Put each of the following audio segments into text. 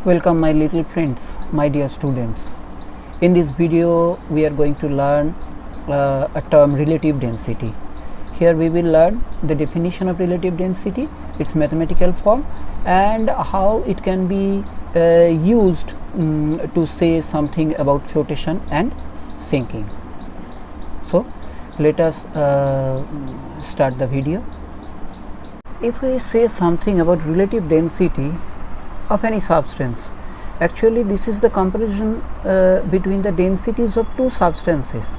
Welcome my little friends, my dear students. In this video we are going to learn a term relative density. Here we will learn the definition of relative density, its mathematical form, and how it can be used to say something about flotation and sinking. So let us start the video. If we say something about relative density of any substance, actually this is the comparison between the densities of two substances,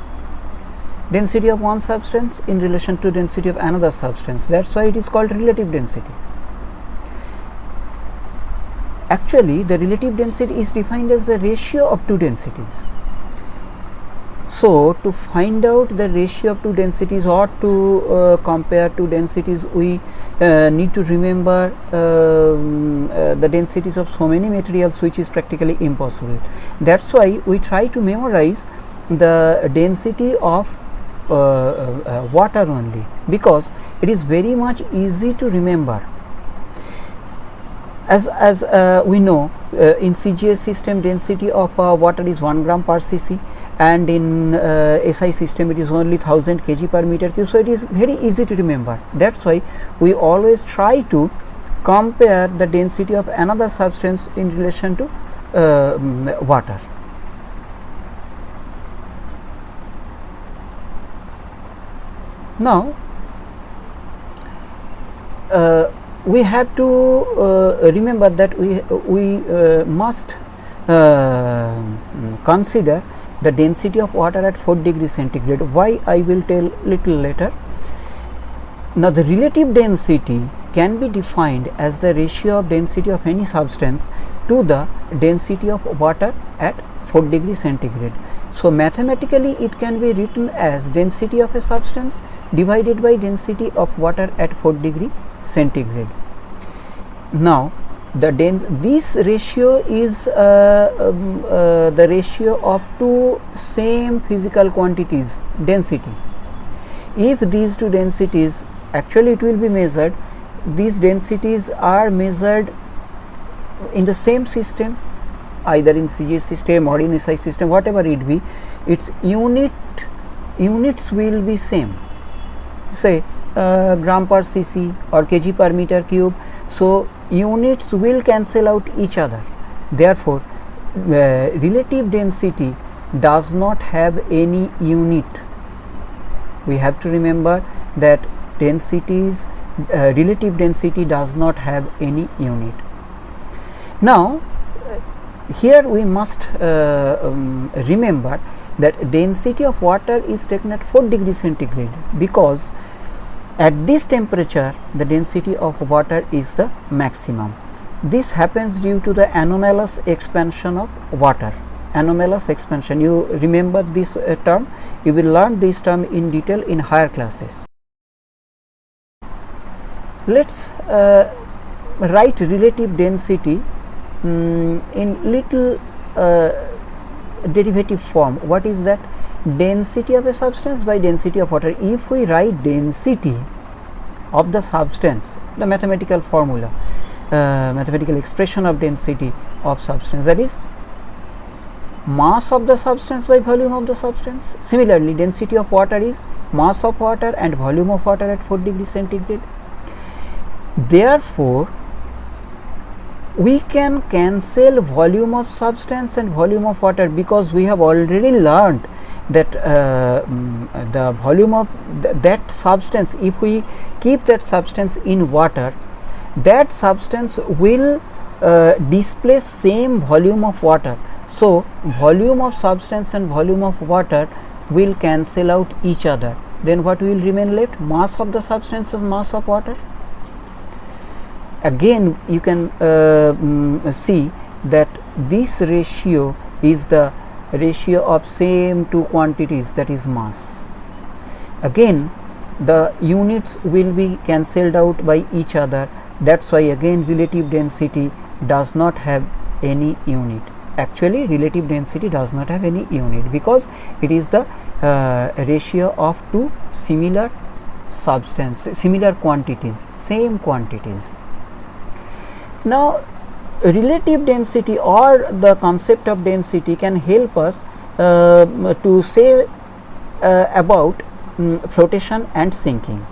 density of one substance in relation to density of another substance. That's why it is called relative density. Actually the relative density is defined as the ratio of two densities. So to find out the ratio of two densities or to compare two densities, we need to remember the densities of so many materials, which is practically impossible. That's why we try to memorize the density of water only, because it is very much easy to remember. As we know, in CGS system density of water is 1 gram per cc, and in SI system it is only 1000 kg per meter cube. So it is very easy to remember. That's why we always try to compare the density of another substance in relation to water. Now we have to remember that we must consider the density of water at 4 degrees centigrade. Why, I will tell little later. Now the relative density can be defined as the ratio of density of any substance to the density of water at 4 degrees centigrade. So mathematically it can be written as density of a substance divided by density of water at 4 degree centigrade. Now this ratio is the ratio of two same physical quantities density. If these two densities, actually it will be measured, these densities are measured in the same system, either in CGS system or in SI system, whatever it be, its units will be same, say gram per cc or kg per meter cube. So units will cancel out each other. Therefore relative density does not have any unit. We have to remember that densities, relative density does not have any unit. Now here we must remember that density of water is taken at 4 degrees centigrade, because at this temperature the density of water is the maximum. This happens due to the anomalous expansion of water. Anomalous expansion, you remember this term, you will learn this term in detail in higher classes. Let's write relative density in little derivative form. What is that? Density of a substance by density of water. If we write density of the substance, the mathematical formula, mathematical expression of density of substance, that is mass of the substance by volume of the substance. Similarly density of water is mass of water and volume of water at 4 degrees centigrade. Therefore we can cancel volume of substance and volume of water, because we have already learned that the volume of that substance, if we keep that substance in water, that substance will displace same volume of water. So volume of substance and volume of water will cancel out each other. Then what will remain left? Mass of the substance and mass of water. Again you can see that this ratio is the ratio of same two quantities, that is mass. Again the units will be cancelled out by each other. That's why again relative density does not have any unit. Actually relative density does not have any unit, because it is the ratio of two similar substances, similar quantities, same quantities. Now relative density or the concept of density can help us to say about flotation and sinking.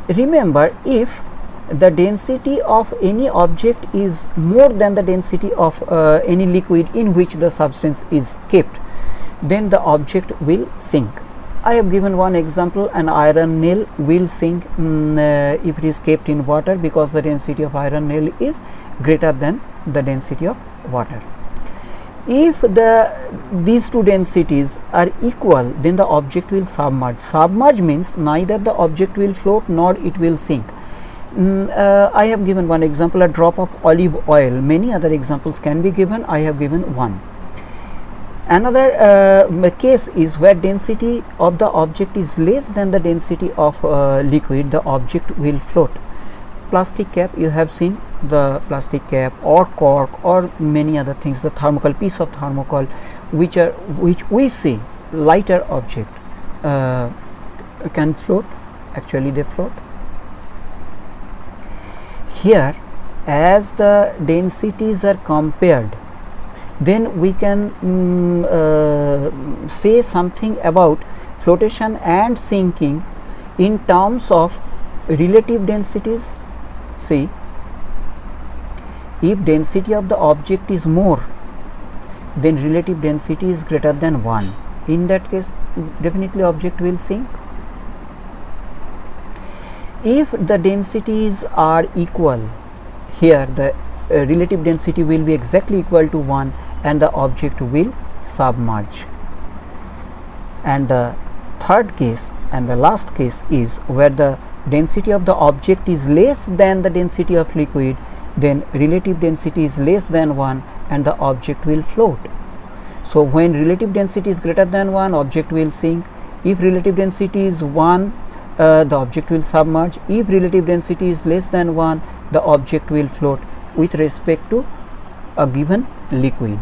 Remember, if the density of any object is more than the density of any liquid in which the substance is kept, then the object will sink. I have given one example: an iron nail will sink if it is kept in water, because the density of iron nail is greater than the density of water. If these two densities are equal, then the object will submerge. Submerge means neither the object will float nor it will sink. I have given one example, a drop of olive oil. Many other examples can be given. I have given one. Another case is where density of the object is less than the density of liquid, the object will float. Plastic cap, you have seen the plastic cap, or cork, or many other things, the thermocol, piece of thermocol, which we see lighter object can float. Actually they float. Here, as the densities are compared, then we can say something about flotation and sinking in terms of relative densities. See, if density of the object is more, then relative density is greater than 1. In that case, definitely object will sink. If the densities are equal, here the relative density will be exactly equal to 1 and the object will submerge. And the third case and the last case is where the density of the object is less than the density of liquid, then relative density is less than 1 and the object will float. So when relative density is greater than 1, object will sink. If relative density is 1, the object will submerge. If relative density is less than 1, the object will float with respect to a given liquid.